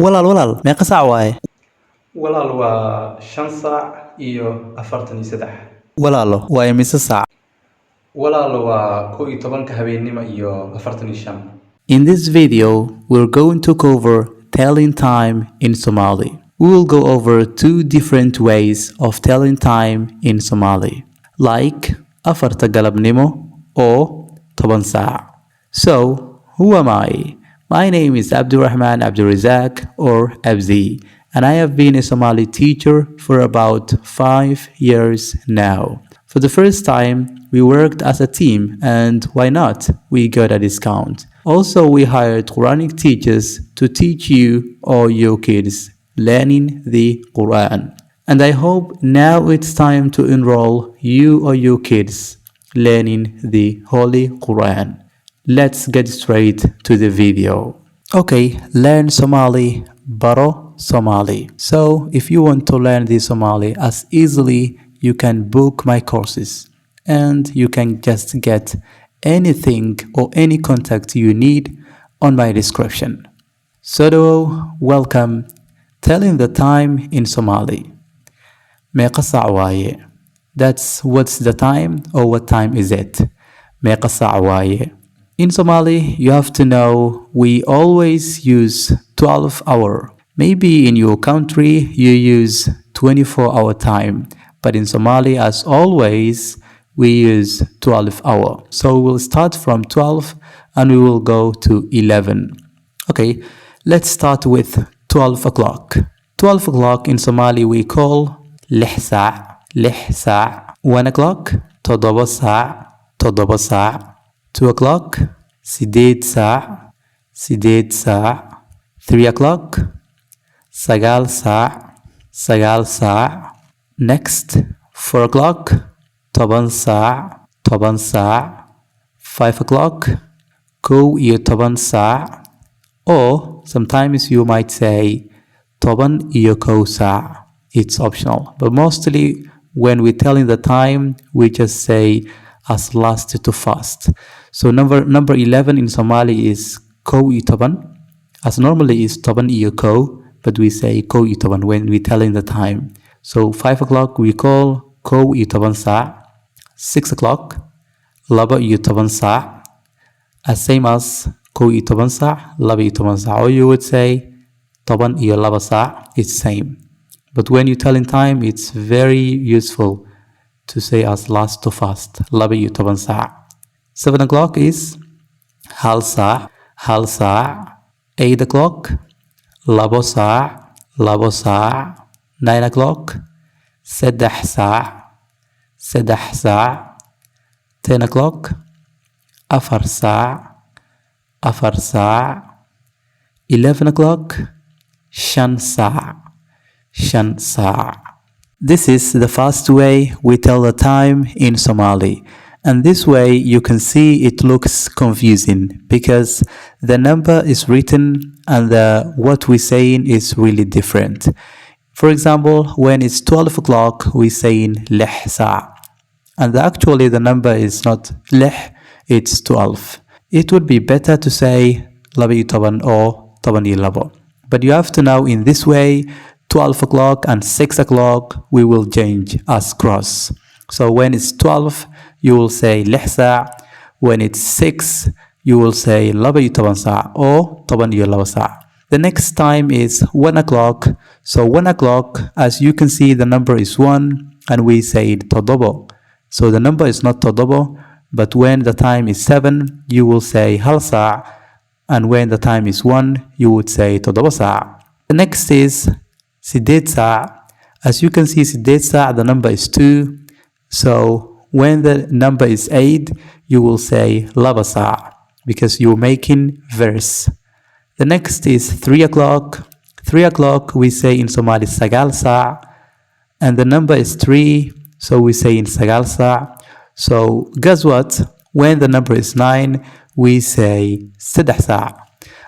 walaal meeqa saac waaye? walaal waa 5 saac iyo 43. Walaalo waa imise saac? walaal waa 11 habeenimo iyo 45. In this video, we're going to cover telling time in Somali. We will go over two different ways of telling time in Somali, like afarta galabnimo or 10 saac. So, who am I? My name is Abdurrahman Abdurazak or Abzi, and I have been a Somali teacher for about 5 years now. For the first time, we worked as a team, and why not? We got a discount. Also, we hired Quranic teachers to teach you or your kids learning the Quran. And I hope now it's time to enroll you or your kids learning the Holy Quran. Let's get straight to the video. Okay, learn Somali, baro Somali. So, if you want to learn the Somali as easily, you can book my courses and you can just get anything or any contact you need on my description. So, welcome. Telling the time in Somali. Meeqa saac waaye? That's what's the time or what time is it? Meeqa saac waaye? In Somali, you have to know we always use 12 hour. Maybe in your country you use 24-hour time, but in Somali, as always, we use 12 hour. So we'll start from 12 and we will go to 11. Okay, let's start with 12 o'clock. 12 o'clock in Somali we call lix saac. 1 o'clock, toddoba saac. 2 o'clock, sideed saac. 3 o'clock, sagaal saac. Next, 4 o'clock, toban saac. 5 o'clock, kow iyo toban saac. Or sometimes you might say toban iyo kow saac. It's optional, but mostly when we're telling the time, we just say as last to first. So number 11 in Somali is kow iyo toban, as normally is toban iyo kow, but we say kow iyo toban when we're telling the time. So 5 o'clock we call kow iyo toban saac. 6 o'clock, laba iyo toban saac, as same as kow iyo toban saac, laba iyo toban saac. Or you would say toban iyo laba saac, it's same. But when you tell in time, it's very useful to say as last to first, laba iyo toban saac. 7 o'clock is hal saac. 8 o'clock, labo saac. 9 o'clock, saddex saac. 10 o'clock, afar saac. 11 o'clock, shan saac. This is the first way we tell the time in Somali. And this way you can see it looks confusing because the number is written and what we're saying is really different. For example, when it's 12 o'clock, we're saying lix saac. And actually the number is not lix, it's 12. It would be better to say laba iyo toban or toban iyo labo. But you have to know in this way, 12 o'clock and 6 o'clock, we will change as cross. So when it's 12, you will say lix saac. When it's 6, you will say laba iyo toban saac or toban iyo labo saac. The next time is 1 o'clock. So 1 o'clock, as you can see, the number is 1 and we say toddobo. So the number is not toddobo, but when the time is 7, you will say hal saac. And when the time is 1, you would say toddoba saac. The next is sideed saac. As you can see, sideed saac, the number is 2. So when the number is 8, you will say laba saac because you're making verse. The next is 3 o'clock. 3 o'clock, we say in Somali sagaal saac. And the number is 3, so we say in sagaal saac. So guess what? When the number is 9, we say saddex saac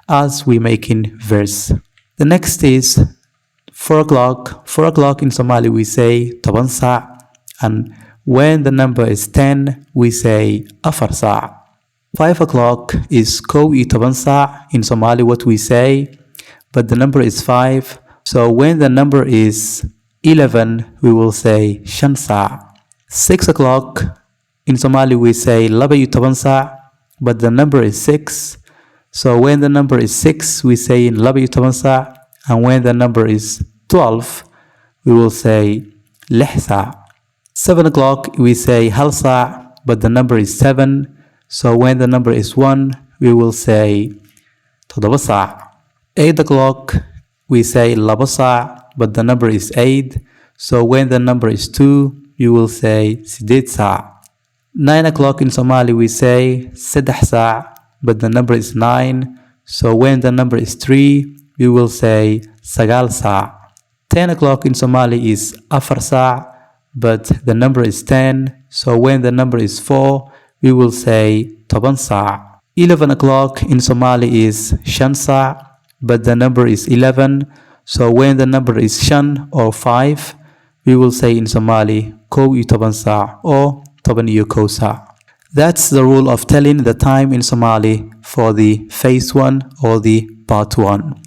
as we making verse. The next is 4 o'clock. 4 o'clock in Somali, we say toban saac. And when the number is 10, we say afar saac. 5 o'clock is kow iyo toban saac. In Somali, what we say, but the number is 5. So when the number is 11, we will say 5 saac. 6 o'clock, in Somali we say 12 saac, but the number is 6. So when the number is 6, we say 12 saac, and when the number is 12, we will say 6 saac. 7 o'clock, we say 1 saac, but the number is 7. So when the number is 1, we will say 7 saac. 8 o'clock, we say 2 saac, but the number is 8. So when the number is 2, you will say 8 saac. 9 o'clock in Somali, we say 3 saac, but the number is 9. So when the number is 3, we will say 9 saac. 10 o'clock in Somali is 4 saac, but the number is 10. So when the number is 4, we will say 10 saac. 11 o'clock in Somali is 5 saac, but the number is 11. So when the number is 5 or 5, we will say in Somali 11 saac or 11 saac. That's the rule of telling the time in Somali for the phase 1 or the part 1.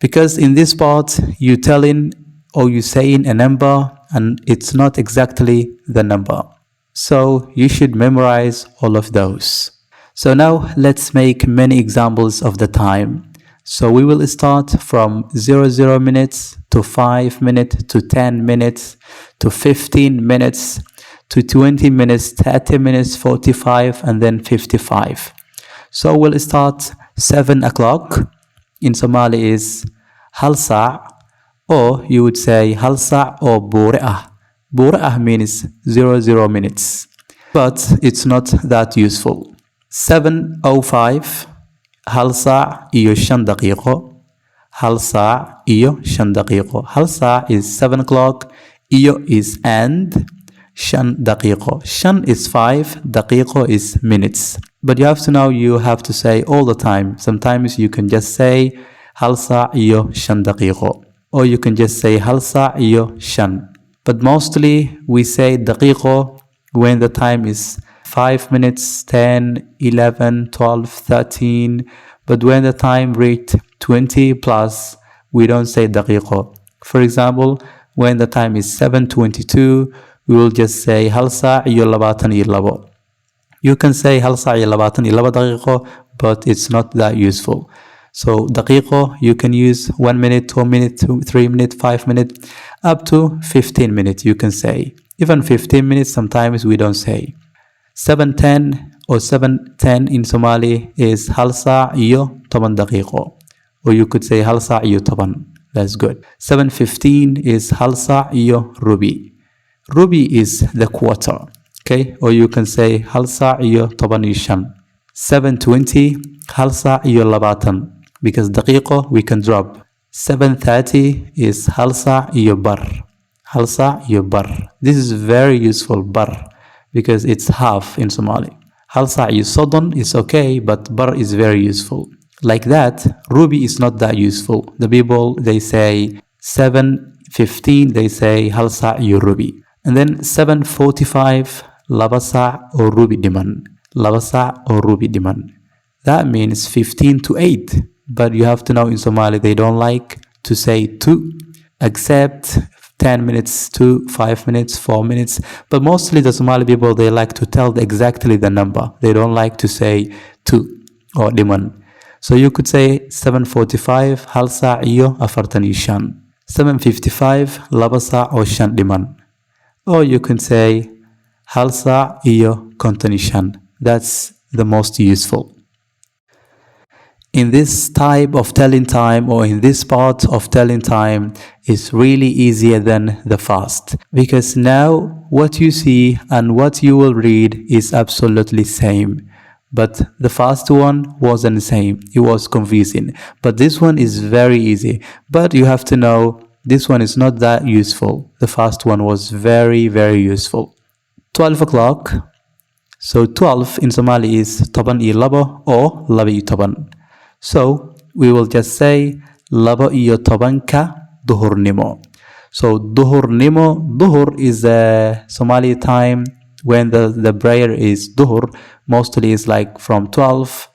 Because in this part, you telling or you saying a number and it's not exactly the number. So you should memorize all of those. So now let's make many examples of the time. So we will start from 00 minutes to 5 minutes to 10 minutes to 15 minutes to 20 minutes, 30 minutes, 45, and then 55. So we'll start 7 o'clock. In Somali is 1 saac, or you would say 1 saac or buure ah. Buure ah means 00 minutes, but it's not that useful. 7:05, 1 saac iyo 5 daqiiqo. 1 saac iyo 5 daqiiqo. 1 saac is 7 o'clock, iyo is and 5 daqiiqo. 5 is 5, daqiiqo is minutes. But you have to know, you have to say all the time. Sometimes you can just say 1 saac iyo 5 daqiiqo, or you can just say 1 saac iyo 5. But mostly we say daqiiqo when the time is 5 minutes, 10, 11, 12, 13. But when the time reached 20 plus, we don't say daqiiqo. For example, when the time is 7:22, we will just say 1 saac iyo 22. You can say 1 saac iyo 22 daqiiqo, but it's not that useful. So daqiiqo, you can use 1 minute, 2 minutes, 3 minutes, 5 minutes, up to 15 minutes you can say. Even 15 minutes sometimes we don't say. 7:10 or 7:10 in Somali is 1 saac iyo 10 daqiiqo. Or you could say 1 saac iyo 10. That's good. 7:15 is 1 saac iyo rubi. Rubi is the quarter. Okay? Or you can say 1 saac iyo 15. 7:20, 1 saac iyo 20. Because daqiiqo we can drop. 7:30 is 1 saac iyo bar. 1 saac iyo bar. This is very useful, bar, because it's half in Somali. 1 saac iyo 30 is okay, but bar is very useful. Like that, rubi is not that useful. The people, they say 7:15, they say 1 saac iyo rubi. And then 7:45, 2 saac oo rubi dhiman. 2 saac oo rubi dhiman. That means 15 to 8. But you have to know in Somali, they don't like to say 2, except 10 minutes, 2, 5 minutes, 4 minutes. But mostly the Somali people, they like to tell exactly the number. They don't like to say 2 or dhiman. So you could say 7:45, 1 saac iyo 45. 7:55, 2 saac oo 5 dhiman. Or you can say 1 saac iyo 55. That's the most useful. In this type of telling time, or in this part of telling time, is really easier than the fast, because now what you see and what you will read is absolutely same. But the first one wasn't the same. It was confusing. But this one is very easy. But you have to know, this one is not that useful. The first one was very, very useful. 12 o'clock. So 12 in Somali is 12 or 12. So we will just say 12 duhurnimo. So duhurnimo, duhur is a Somali time when the prayer is duhur. Mostly is like from 12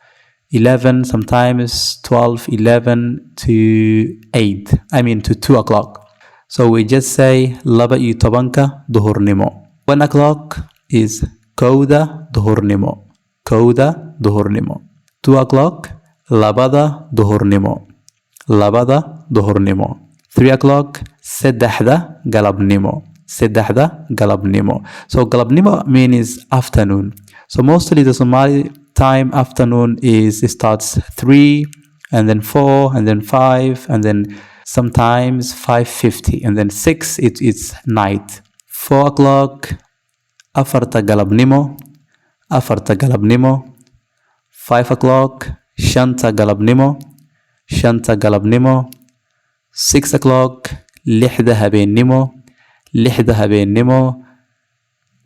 11, sometimes 12, 11 to 8. I mean to 2 o'clock. So we just say laba iyo tobanka duhurnimo. 1 o'clock is kowda duhurnimo. Kowda duhurnimo. 2 o'clock labada duhurnimo. Labada duhurnimo. 3 o'clock sedaxda galabnimo. Sedaxda galabnimo. So galabnimo means afternoon. So mostly the Somali time afternoon starts 3 and then 4 and then 5 and then sometimes 5:50 and then 6 it's night. 4 o'clock afarta galabnimo. Afarta galabnimo. 5 o'clock shanta galabnimo. Shanta galabnimo. 6 o'clock lixda habeenimo. Lixda habeenimo.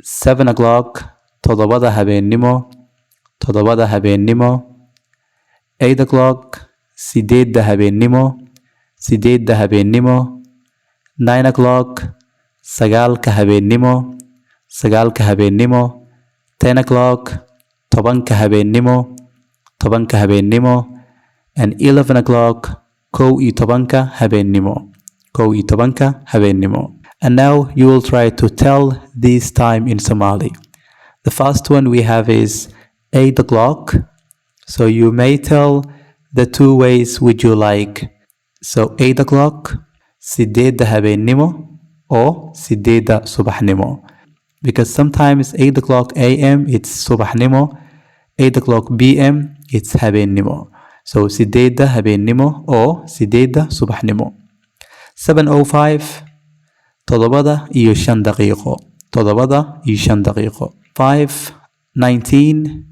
7 o'clock todobada habeenimo. Todobada habeenimo. 8 o'clock sideedda habeenimo. Sideedda habeenimo. 9 o'clock sagaalka habeenimo. Sagaalka habeenimo. 10 o'clock tobanka habeenimo. Tobanka habeenimo. And 11 o'clock kow iyo tobanka habeenimo. Kow iyo tobanka habeenimo. And now you will try to tell this time in Somali. The first one we have is 8 o'clock. So you may tell the two ways would you like. So 8 o'clock, sideedda habeenimo or sideedda subaxnimo. Because sometimes 8 o'clock a.m. it's subaxnimo, 8 o'clock p.m. it's habeenimo. So sideedda habeenimo or sideedda subaxnimo. 7:05 todobada iyo shan daqiiqo. Todobada iyo shan daqiiqo. 5:19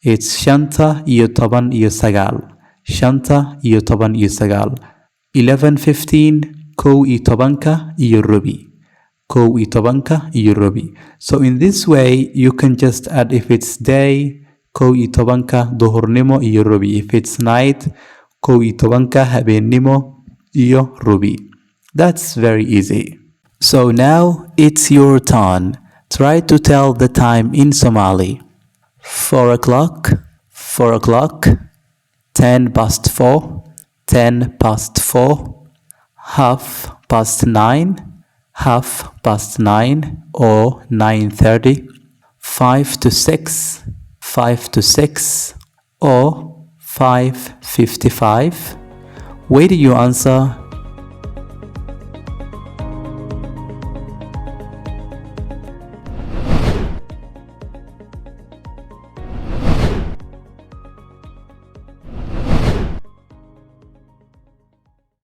it's shanta iyo toban iyo sagaal. Shanta iyo toban iyo sagaal. 11:15 kow iyo tobanka iyo rubi. Kow iyo tobanka iyo rubi. So in this way you can just add if it's day kow iyo tobanka duhurnimo iyo rubi. If it's night kow iyo tobanka habeenimo iyo rubi. That's very easy. So now it's your turn. Try to tell the time in Somali. 4 o'clock, 4 o'clock, 10 past 4, 10 past 4, 9:30, half past 9 or 9:30, 5 to 6, 5 to 6 or 5:55. Where do you answer